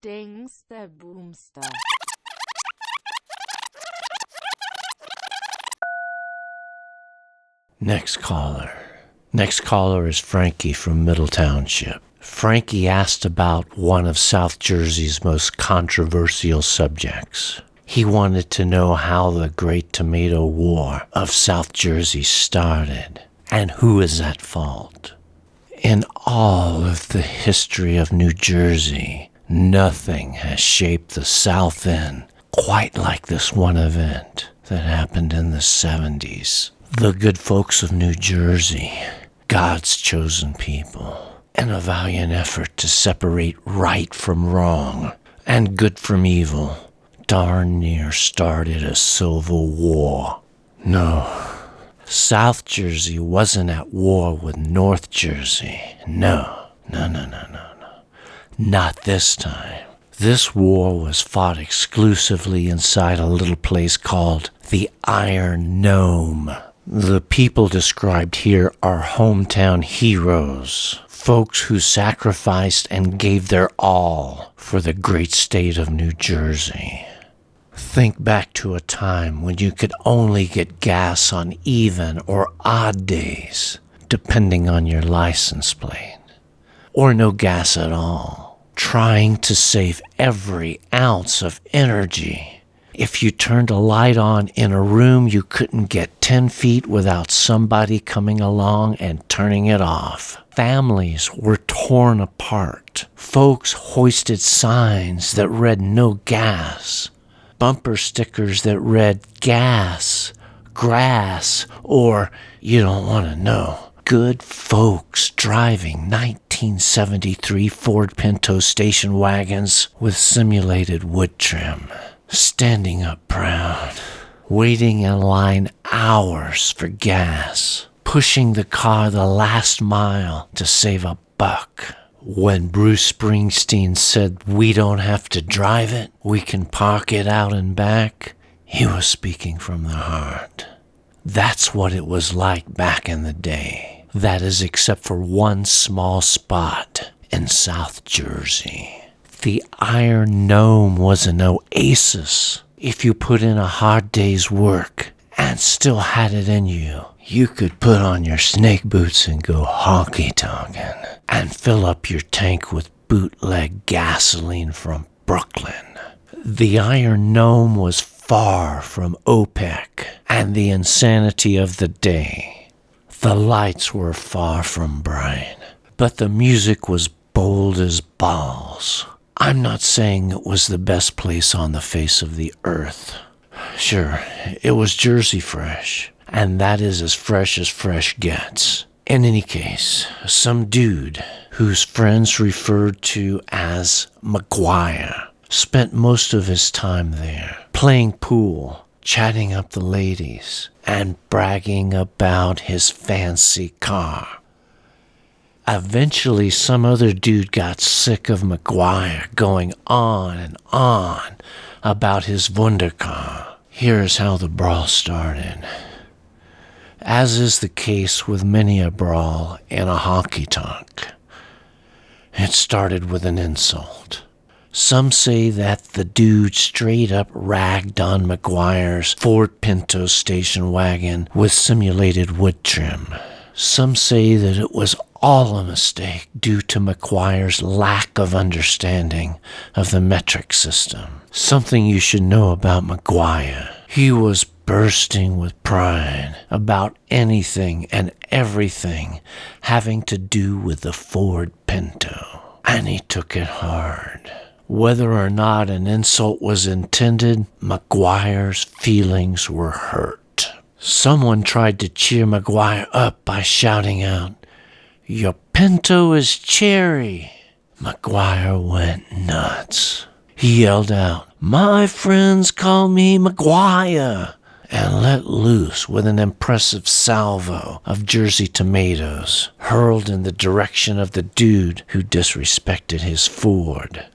Dings der Boomster. Next caller. Next caller is Frankie from Middle Township. Frankie asked about one of South Jersey's most controversial subjects. He wanted to know how the Great Tomato War of South Jersey started and who is at fault. In all of the history of New Jersey, nothing has shaped the South End quite like this one event that happened in the 70s. The good folks of New Jersey, God's chosen people, in a valiant effort to separate right from wrong and good from evil, darn near started a civil war. No, South Jersey wasn't at war with North Jersey. No. Not this time. This war was fought exclusively inside a little place called the Iron Gnome. The people described here are hometown heroes, folks who sacrificed and gave their all for the great state of New Jersey. Think back to a time when you could only get gas on even or odd days, depending on your license plate, or no gas at all, trying to save every ounce of energy. If you turned a light on in a room, you couldn't get 10 feet without somebody coming along and turning it off. Families were torn apart. Folks hoisted signs that read no gas, bumper stickers that read gas, grass, or you don't want to know. Good folks driving 1973 Ford Pinto station wagons with simulated wood trim, standing up proud, waiting in line hours for gas, pushing the car the last mile to save a buck. When Bruce Springsteen said, "We don't have to drive it, we can park it out and back," he was speaking from the heart. That's what it was like back in the day. That is, except for one small spot in South Jersey. The Iron Gnome was an oasis. If you put in a hard day's work and still had it in you, you could put on your snake boots and go honky-tonkin' and fill up your tank with bootleg gasoline from Brooklyn. The Iron Gnome was far from OPEC and the insanity of the day. The lights were far from bright, but the music was bold as balls. I'm not saying it was the best place on the face of the earth. Sure, it was Jersey fresh, and that is as fresh gets. In any case, some dude, whose friends referred to as McGuire, spent most of his time there, playing pool, chatting up the ladies, and bragging about his fancy car. Eventually, some other dude got sick of McGuire going on and on about his Wundercar. Here's how the brawl started. As is the case with many a brawl in a honky-tonk, it started with an insult. Some say that the dude straight up ragged on McGuire's Ford Pinto station wagon with simulated wood trim. Some say that it was all a mistake due to McGuire's lack of understanding of the metric system. Something you should know about McGuire. He was bursting with pride about anything and everything having to do with the Ford Pinto. And he took it hard. Whether or not an insult was intended, McGuire's feelings were hurt. Someone tried to cheer McGuire up by shouting out, "Your Pinto is cherry." McGuire went nuts. He yelled out, "My friends call me McGuire," and let loose with an impressive salvo of Jersey tomatoes hurled in the direction of the dude who disrespected his Ford.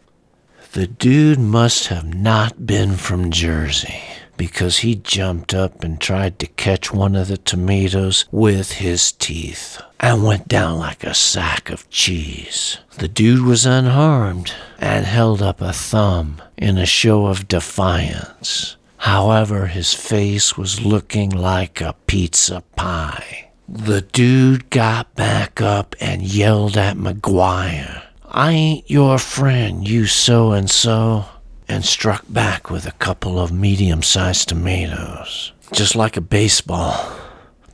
The dude must have not been from Jersey, because he jumped up and tried to catch one of the tomatoes with his teeth and went down like a sack of cheese. The dude was unharmed and held up a thumb in a show of defiance. However, his face was looking like a pizza pie. The dude got back up and yelled at McGuire, "I ain't your friend, you so-and-so," and struck back with a couple of medium-sized tomatoes. Just like a baseball,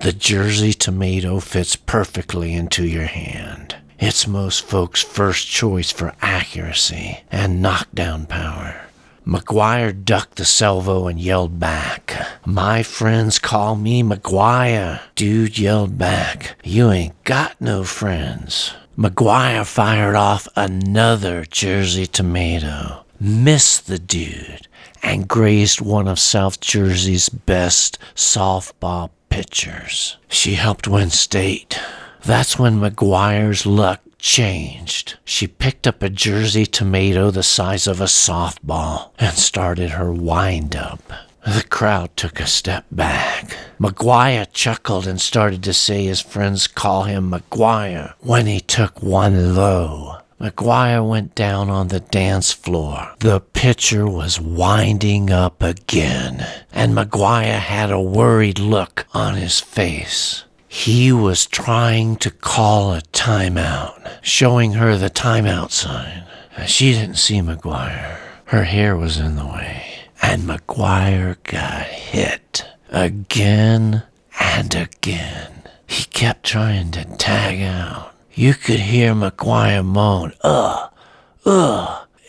the Jersey tomato fits perfectly into your hand. It's most folks' first choice for accuracy and knockdown power. McGuire ducked the salvo and yelled back, "My friends call me McGuire." Dude yelled back, "You ain't got no friends." McGuire fired off another Jersey tomato, missed the dude, and grazed one of South Jersey's best softball pitchers. She helped win state. That's when McGuire's luck changed. She picked up a Jersey tomato the size of a softball and started her wind-up. The crowd took a step back. McGuire chuckled and started to say his friends call him McGuire when he took one low. McGuire went down on the dance floor. The pitcher was winding up again, and McGuire had a worried look on his face. He was trying to call a timeout, showing her the timeout sign. She didn't see McGuire. Her hair was in the way. And McGuire got hit again and again. He kept trying to tag out. You could hear McGuire moan,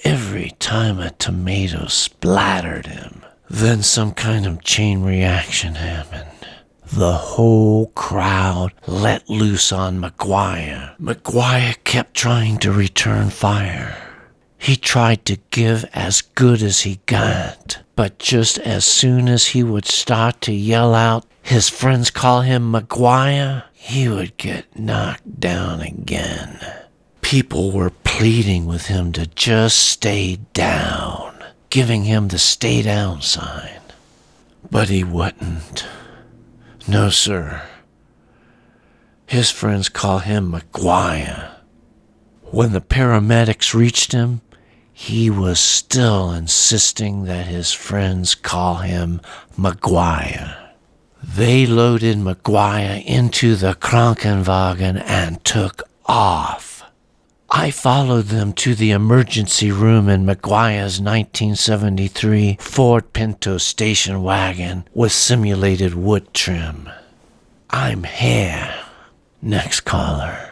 every time a tomato splattered him. Then some kind of chain reaction happened. The whole crowd let loose on McGuire. McGuire kept trying to return fire. He tried to give as good as he got, but just as soon as he would start to yell out, "His friends call him McGuire," he would get knocked down again. People were pleading with him to just stay down, giving him the stay down sign. But he wouldn't. No, sir. His friends call him McGuire. When the paramedics reached him, he was still insisting that his friends call him McGuire. They loaded McGuire into the Krankenwagen and took off. I followed them to the emergency room in McGuire's 1973 Ford Pinto station wagon with simulated wood trim. I'm Herr. Next caller.